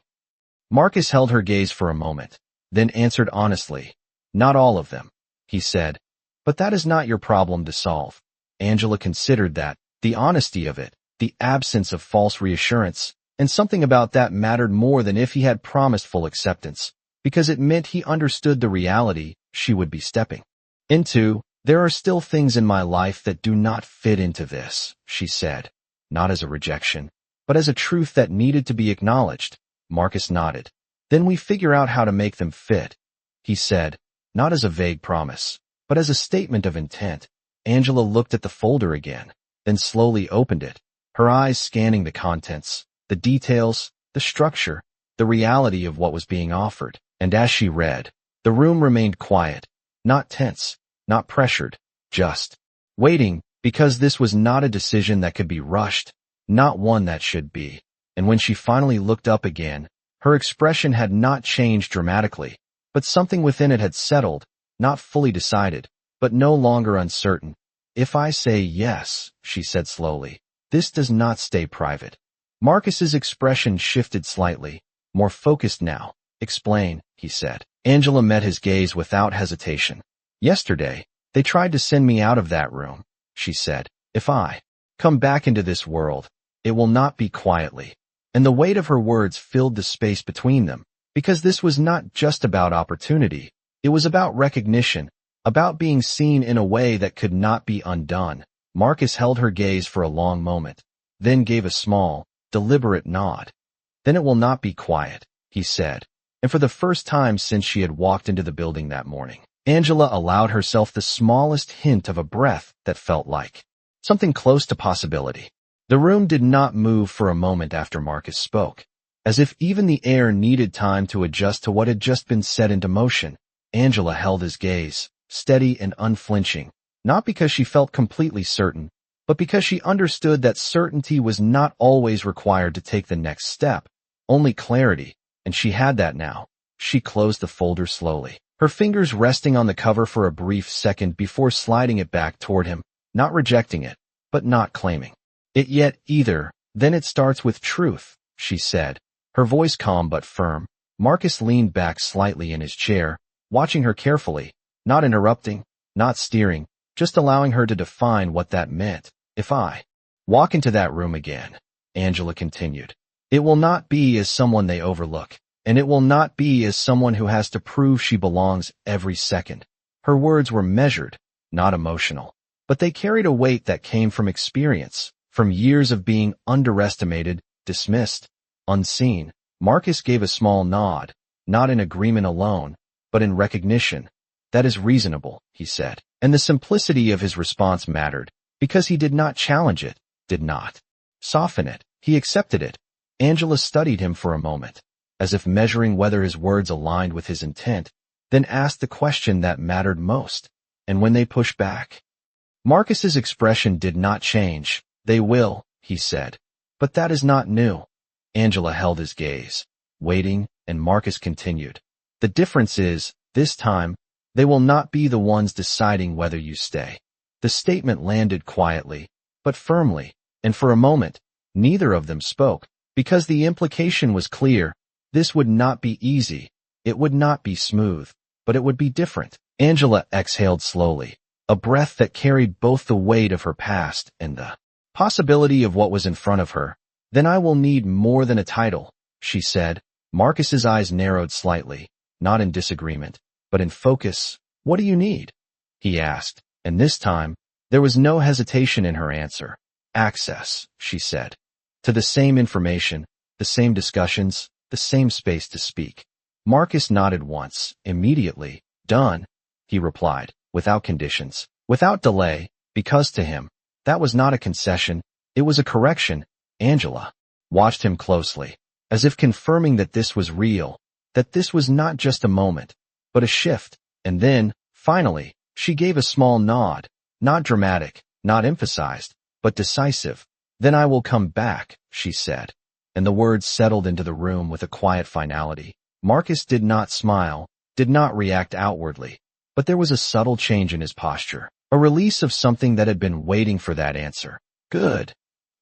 Marcus held her gaze for a moment, then answered honestly. Not all of them, he said. But that is not your problem to solve. Angela considered that, the honesty of it, the absence of false reassurance, and something about that mattered more than if he had promised full acceptance, because it meant he understood the reality she would be stepping into. There are still things in my life that do not fit into this, she said, not as a rejection, but as a truth that needed to be acknowledged. Marcus nodded. Then we figure out how to make them fit, he said, not as a vague promise, but as a statement of intent. Angela looked at the folder again, then slowly opened it, her eyes scanning the contents, the details, the structure, the reality of what was being offered. And as she read, the room remained quiet, not tense, not pressured, just waiting, because this was not a decision that could be rushed, not one that should be. And when she finally looked up again, her expression had not changed dramatically, but something within it had settled, not fully decided, but no longer uncertain. If I say yes, she said slowly, this does not stay private. Marcus's expression shifted slightly, more focused now. Explain, he said. Angela met his gaze without hesitation. Yesterday, they tried to send me out of that room, she said. If I come back into this world, it will not be quietly. And the weight of her words filled the space between them, because this was not just about opportunity. It was about recognition, about being seen in a way that could not be undone. Marcus held her gaze for a long moment, then gave a small, deliberate nod. Then it will not be quiet, he said. And for the first time since she had walked into the building that morning, Angela allowed herself the smallest hint of a breath that felt like something close to possibility. The room did not move for a moment after Marcus spoke, as if even the air needed time to adjust to what had just been set into motion. Angela held his gaze, steady and unflinching, not because she felt completely certain, but because she understood that certainty was not always required to take the next step, only clarity. And she had that now. She closed the folder slowly, her fingers resting on the cover for a brief second before sliding it back toward him, not rejecting it, but not claiming it yet either. Then it starts with truth, she said, her voice calm but firm. Marcus leaned back slightly in his chair, watching her carefully, not interrupting, not steering, just allowing her to define what that meant. If I walk into that room again, Angela continued, it will not be as someone they overlook, and it will not be as someone who has to prove she belongs every second. Her words were measured, not emotional, but they carried a weight that came from experience, from years of being underestimated, dismissed, unseen. Marcus gave a small nod, not in agreement alone, but in recognition. That is reasonable, he said, and the simplicity of his response mattered, because he did not challenge it, did not soften it. He accepted it. Angela studied him for a moment, as if measuring whether his words aligned with his intent, then asked the question that mattered most. And when they pushed back? Marcus's expression did not change. They will, he said. But that is not new. Angela held his gaze, waiting, and Marcus continued. The difference is, this time, they will not be the ones deciding whether you stay. The statement landed quietly, but firmly, and for a moment, neither of them spoke. Because the implication was clear, this would not be easy, it would not be smooth, but it would be different. Angela exhaled slowly, a breath that carried both the weight of her past and the possibility of what was in front of her. Then I will need more than a title, she said. Marcus's eyes narrowed slightly, not in disagreement, but in focus. What do you need? He asked, and this time, there was no hesitation in her answer. Access, she said. To the same information, the same discussions, the same space to speak. Marcus nodded once, immediately. Done, he replied, without conditions, without delay, because to him, that was not a concession, it was a correction. Angela watched him closely, as if confirming that this was real, that this was not just a moment, but a shift, and then, finally, she gave a small nod, not dramatic, not emphasized, but decisive. Then I will come back, she said, and the words settled into the room with a quiet finality. Marcus did not smile, did not react outwardly, but there was a subtle change in his posture, a release of something that had been waiting for that answer. Good,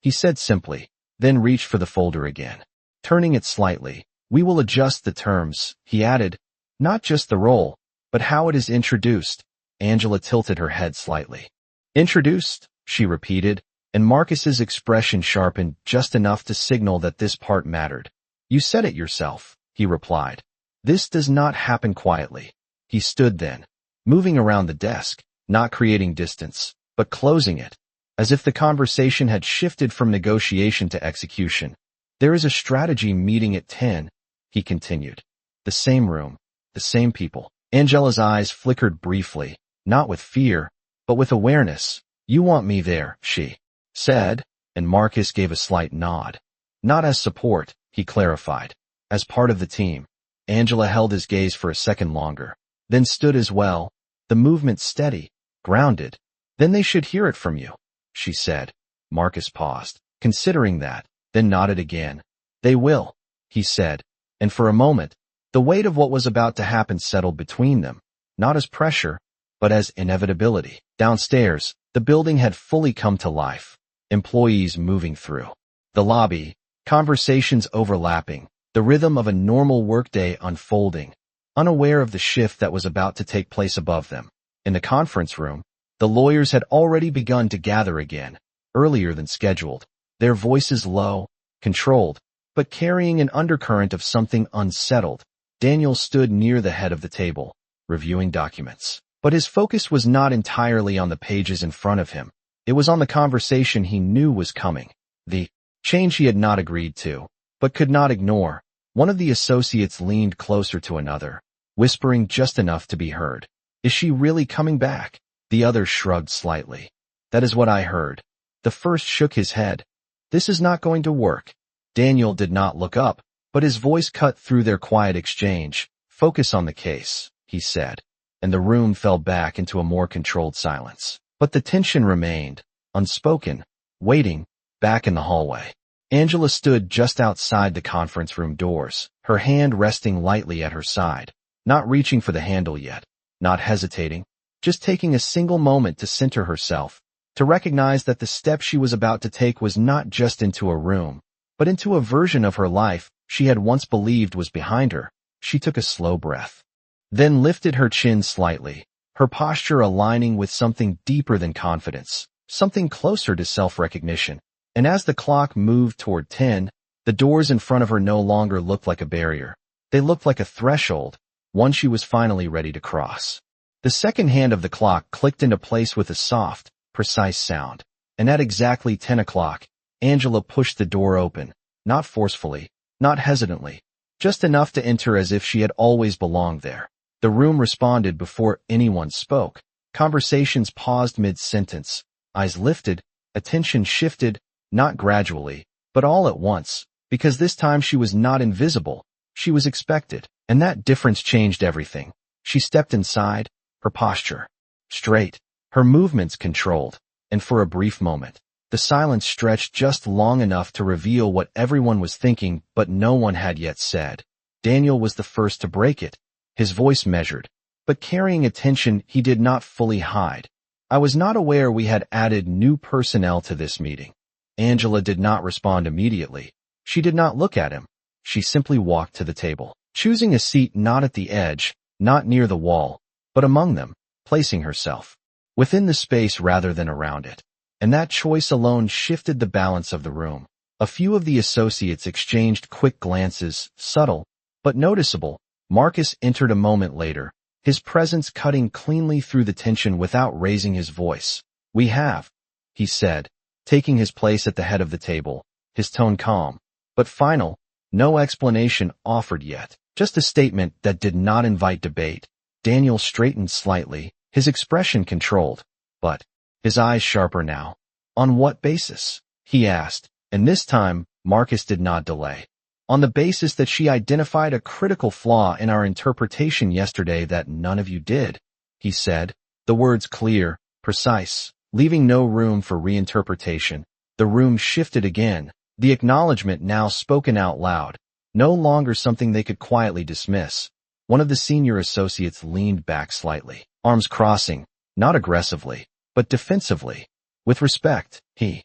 he said simply, then reached for the folder again. Turning it slightly, we will adjust the terms, he added, not just the role, but how it is introduced. Angela tilted her head slightly. Introduced, she repeated, and Marcus's expression sharpened just enough to signal that this part mattered. You said it yourself, he replied. This does not happen quietly. He stood then, moving around the desk, not creating distance, but closing it, as if the conversation had shifted from negotiation to execution. There is a strategy meeting at 10, he continued. The same room, the same people. Angela's eyes flickered briefly, not with fear, but with awareness. You want me there, she said, and Marcus gave a slight nod. Not as support, he clarified. As part of the team. Angela held his gaze for a second longer, then stood as well, the movement steady, grounded. Then they should hear it from you, she said. Marcus paused, considering that, then nodded again. They will, he said, and for a moment, the weight of what was about to happen settled between them, not as pressure, but as inevitability. Downstairs, the building had fully come to life, employees moving through the lobby, conversations overlapping, the rhythm of a normal workday unfolding, unaware of the shift that was about to take place above them. In the conference room, the lawyers had already begun to gather again, earlier than scheduled, their voices low, controlled, but carrying an undercurrent of something unsettled. Daniel stood near the head of the table, reviewing documents. But his focus was not entirely on the pages in front of him. It was on the conversation he knew was coming. The change he had not agreed to, but could not ignore. One of the associates leaned closer to another, whispering just enough to be heard. Is she really coming back? The other shrugged slightly. That is what I heard. The first shook his head. This is not going to work. Daniel did not look up, but his voice cut through their quiet exchange. Focus on the case, he said, and the room fell back into a more controlled silence. But the tension remained, unspoken, waiting, back in the hallway. Angela stood just outside the conference room doors, her hand resting lightly at her side, not reaching for the handle yet, not hesitating, just taking a single moment to center herself, to recognize that the step she was about to take was not just into a room, but into a version of her life she had once believed was behind her. She took a slow breath, then lifted her chin slightly, her posture aligning with something deeper than confidence, something closer to self-recognition. And as the clock moved toward 10, the doors in front of her no longer looked like a barrier. They looked like a threshold, one she was finally ready to cross. The second hand of the clock clicked into place with a soft, precise sound, and at exactly 10 o'clock, Angela pushed the door open, not forcefully, not hesitantly, just enough to enter as if she had always belonged there. The room responded before anyone spoke. Conversations paused mid-sentence, eyes lifted, attention shifted, not gradually, but all at once, because this time she was not invisible, she was expected, and that difference changed everything. She stepped inside, her posture straight, her movements controlled, and for a brief moment, the silence stretched just long enough to reveal what everyone was thinking but no one had yet said. Daniel was the first to break it, his voice measured, but carrying a tension he did not fully hide. I was not aware we had added new personnel to this meeting. Angela did not respond immediately. She did not look at him. She simply walked to the table, choosing a seat not at the edge, not near the wall, but among them, placing herself within the space rather than around it. And that choice alone shifted the balance of the room. A few of the associates exchanged quick glances, subtle, but noticeable. Marcus entered a moment later, his presence cutting cleanly through the tension without raising his voice. "We have," he said, taking his place at the head of the table, his tone calm, but final, no explanation offered yet, just a statement that did not invite debate. Daniel straightened slightly, his expression controlled, but his eyes sharper now. "On what basis?" he asked, and this time, Marcus did not delay. "On the basis that she identified a critical flaw in our interpretation yesterday that none of you did," he said, the words clear, precise, leaving no room for reinterpretation. The room shifted again, the acknowledgement now spoken out loud, no longer something they could quietly dismiss. One of the senior associates leaned back slightly, arms crossing, not aggressively, but defensively. With respect, the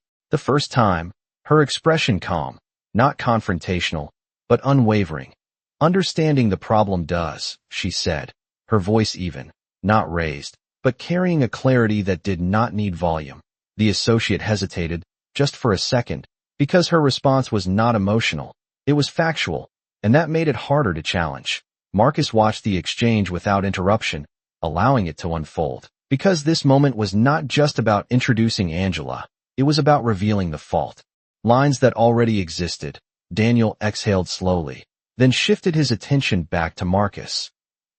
first time, her expression calm, not confrontational, but unwavering. "Understanding the problem does," she said, her voice even, not raised, but carrying a clarity that did not need volume. The associate hesitated, just for a second, because her response was not emotional, it was factual, and that made it harder to challenge. Marcus watched the exchange without interruption, allowing it to unfold. Because this moment was not just about introducing Angela, it was about revealing the fault. Lines that already existed. Daniel exhaled slowly, then shifted his attention back to Marcus.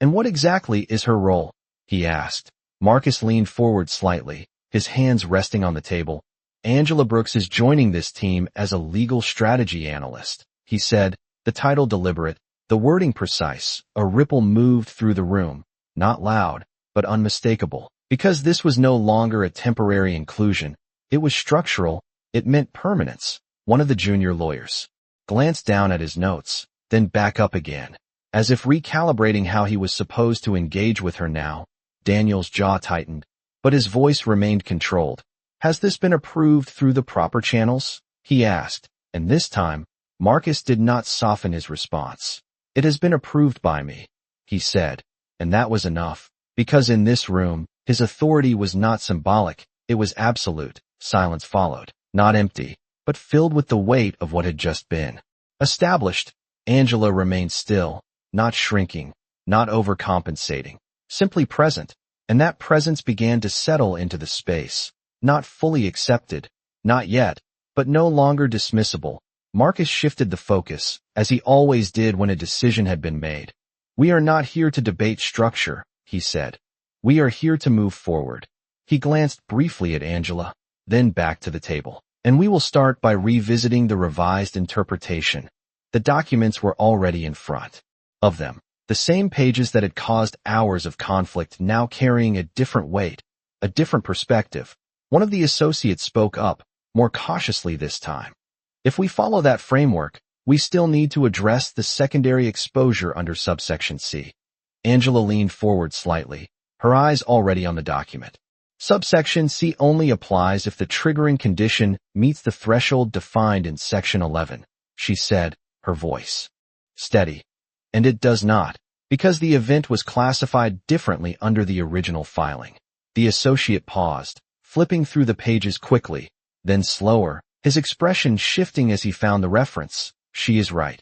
"And what exactly is her role?" he asked. Marcus leaned forward slightly, his hands resting on the table. "Angela Brooks is joining this team as a legal strategy analyst," he said, the title deliberate, the wording precise. A ripple moved through the room, not loud, but unmistakable. Because this was no longer a temporary inclusion, it was structural, it meant permanence. One of the junior lawyers glanced down at his notes, then back up again, as if recalibrating how he was supposed to engage with her now. Daniel's jaw tightened, but his voice remained controlled. "Has this been approved through the proper channels?" he asked, and this time, Marcus did not soften his response. "It has been approved by me," he said, and that was enough, because in this room, his authority was not symbolic, it was absolute. Silence followed, not empty, but filled with the weight of what had just been established. Angela remained still, not shrinking, not overcompensating, simply present, and that presence began to settle into the space, not fully accepted, not yet, but no longer dismissible. Marcus shifted the focus, as he always did when a decision had been made. "We are not here to debate structure," he said. "We are here to move forward." He glanced briefly at Angela, then back to the table. "And we will start by revisiting the revised interpretation." The documents were already in front of them, the same pages that had caused hours of conflict now carrying a different weight, a different perspective. One of the associates spoke up, more cautiously this time. "If we follow that framework, we still need to address the secondary exposure under subsection C." Angela leaned forward slightly, her eyes already on the document. "Subsection C only applies if the triggering condition meets the threshold defined in Section 11, she said, her voice steady. "And it does not, because the event was classified differently under the original filing." The associate paused, flipping through the pages quickly, then slower, his expression shifting as he found the reference. "She is right,"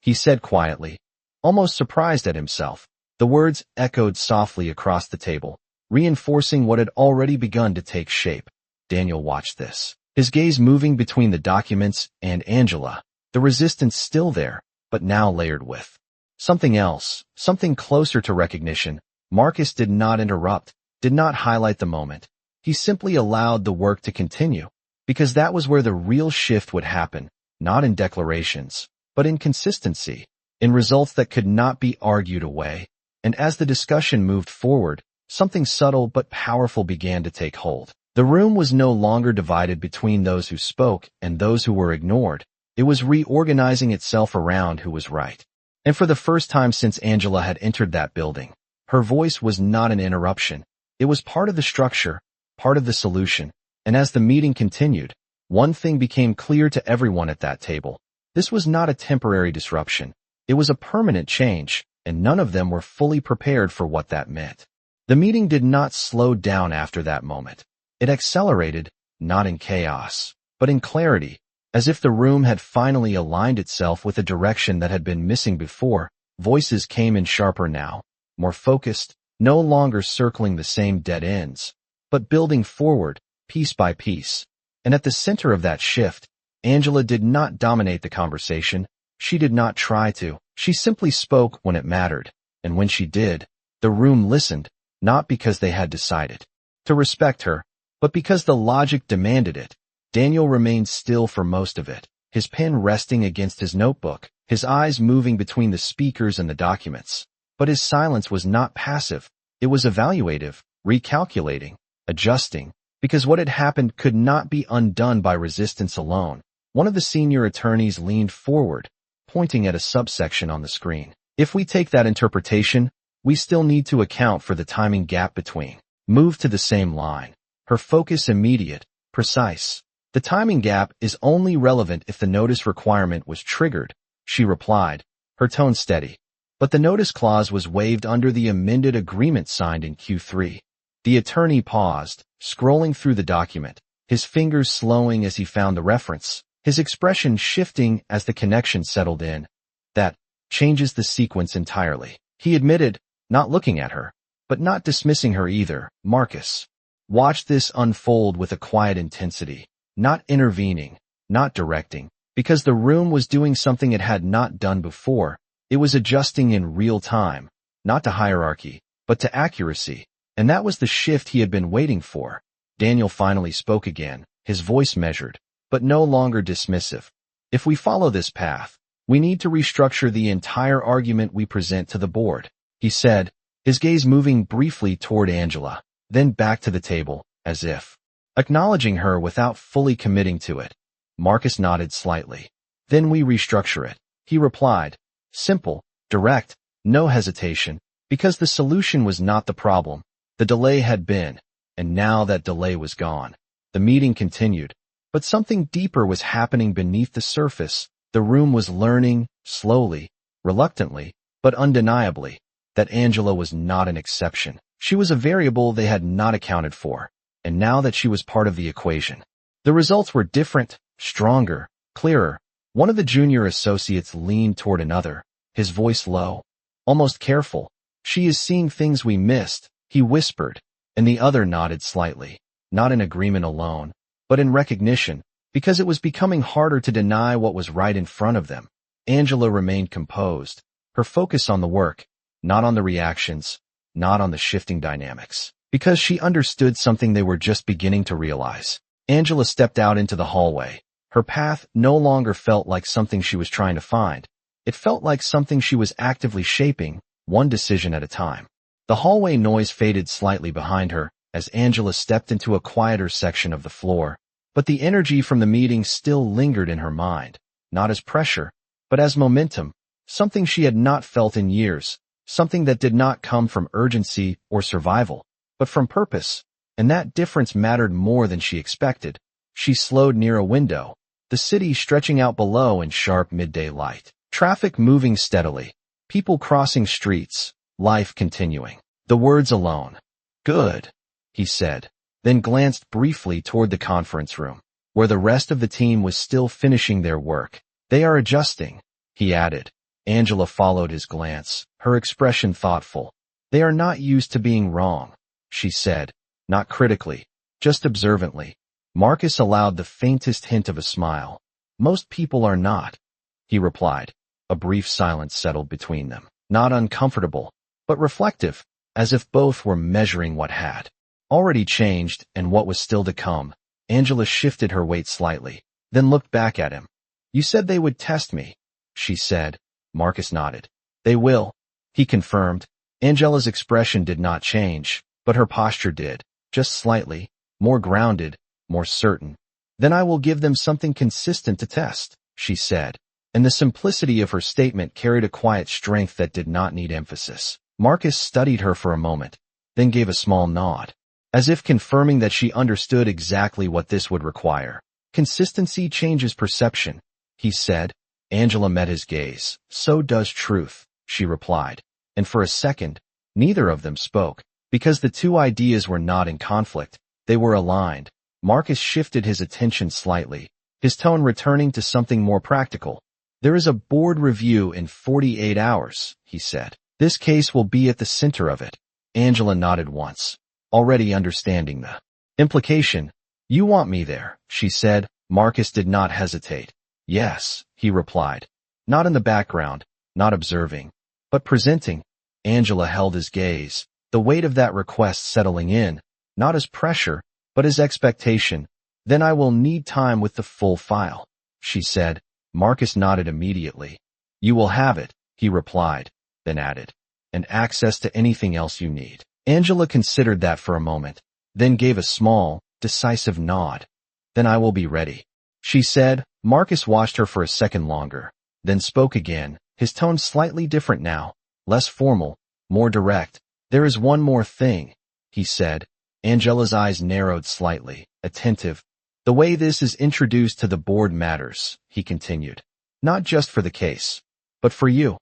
he said quietly, almost surprised at himself. The words echoed softly across the table, reinforcing what had already begun to take shape. Daniel watched this, his gaze moving between the documents and Angela, the resistance still there, but now layered with something else, something closer to recognition. Marcus did not interrupt, did not highlight the moment. He simply allowed the work to continue, because that was where the real shift would happen, not in declarations, but in consistency, in results that could not be argued away. And as the discussion moved forward, something subtle but powerful began to take hold. The room was no longer divided between those who spoke and those who were ignored. It was reorganizing itself around who was right. And for the first time since Angela had entered that building, her voice was not an interruption. It was part of the structure, part of the solution. And as the meeting continued, one thing became clear to everyone at that table. This was not a temporary disruption. It was a permanent change, and none of them were fully prepared for what that meant. The meeting did not slow down after that moment. It accelerated, not in chaos, but in clarity, as if the room had finally aligned itself with a direction that had been missing before. Voices came in sharper now, more focused, no longer circling the same dead ends, but building forward, piece by piece. And at the center of that shift, Angela did not dominate the conversation. She did not try to. She simply spoke when it mattered, and when she did, the room listened, not because they had decided to respect her, but because the logic demanded it. Daniel remained still for most of it, his pen resting against his notebook, his eyes moving between the speakers and the documents. But his silence was not passive. It was evaluative, recalculating, adjusting, because what had happened could not be undone by resistance alone. One of the senior attorneys leaned forward, pointing at a subsection on the screen. If we take that interpretation, we still need to account for the timing gap between. Move to the same line. Her focus immediate, precise. The timing gap is only relevant if the notice requirement was triggered, she replied, her tone steady. But the notice clause was waived under the amended agreement signed in Q3. The attorney paused, scrolling through the document, his fingers slowing as he found the reference, his expression shifting as the connection settled in. That changes the sequence entirely, he admitted, not looking at her, but not dismissing her either. Marcus watched this unfold with a quiet intensity, not intervening, not directing, because the room was doing something it had not done before. It was adjusting in real time, not to hierarchy, but to accuracy, and that was the shift he had been waiting for. Daniel finally spoke again, his voice measured, but no longer dismissive. If we follow this path, we need to restructure the entire argument we present to the board, he said, his gaze moving briefly toward Angela, then back to the table, as if acknowledging her without fully committing to it. Marcus nodded slightly. Then we restructure it, he replied. Simple, direct, no hesitation, because the solution was not the problem. The delay had been, and now that delay was gone. The meeting continued, but something deeper was happening beneath the surface. The room was learning, slowly, reluctantly, but undeniably, that Angela was not an exception. She was a variable they had not accounted for, and now that she was part of the equation, the results were different, stronger, clearer. One of the junior associates leaned toward another, his voice low, almost careful. She is seeing things we missed, he whispered, and the other nodded slightly, not in agreement alone, but in recognition, because it was becoming harder to deny what was right in front of them. Angela remained composed, her focus on the work, not on the reactions, not on the shifting dynamics, because she understood something they were just beginning to realize. Angela stepped out into the hallway. Her path no longer felt like something she was trying to find. It felt like something she was actively shaping, one decision at a time. The hallway noise faded slightly behind her as Angela stepped into a quieter section of the floor, but the energy from the meeting still lingered in her mind, not as pressure, but as momentum, something she had not felt in years, something that did not come from urgency or survival, but from purpose, and that difference mattered more than she expected. She slowed near a window, the city stretching out below in sharp midday light, traffic moving steadily, people crossing streets, life continuing. The words alone. Good, he said, then glanced briefly toward the conference room, where the rest of the team was still finishing their work. They are adjusting, he added. Angela followed his glance, her expression thoughtful. They are not used to being wrong, she said, not critically, just observantly. Marcus allowed the faintest hint of a smile. Most people are not, he replied. A brief silence settled between them, not uncomfortable, but reflective, as if both were measuring what had already changed and what was still to come. Angela shifted her weight slightly, then looked back at him. You said they would test me, she said. Marcus nodded. They will, he confirmed. Angela's expression did not change, but her posture did, just slightly, more grounded, more certain. Then I will give them something consistent to test, she said, and the simplicity of her statement carried a quiet strength that did not need emphasis. Marcus studied her for a moment, then gave a small nod, as if confirming that she understood exactly what this would require. Consistency changes perception, he said. Angela met his gaze. So does truth, she replied, and for a second, neither of them spoke. Because the two ideas were not in conflict, they were aligned. Marcus shifted his attention slightly, his tone returning to something more practical. "There is a board review in 48 hours, he said. "This case will be at the center of it." Angela nodded once, already understanding the implication. "You want me there," she said. Marcus did not hesitate. "Yes," he replied. "Not in the background, not observing, but presenting." Angela held his gaze, the weight of that request settling in, not as pressure, but as expectation. "Then I will need time with the full file," she said. Marcus nodded immediately. "You will have it," he replied, then added, "and access to anything else you need." Angela considered that for a moment, then gave a small, decisive nod. "Then I will be ready," she said. Marcus watched her for a second longer, then spoke again, his tone slightly different now, less formal, more direct. "There is one more thing," he said. Angela's eyes narrowed slightly, attentive. "The way this is introduced to the board matters," he continued. "Not just for the case, but for you."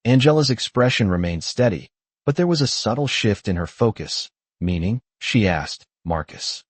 Angela's expression remained steady, but there was a subtle shift in her focus. "Meaning?" she asked. "Marcus."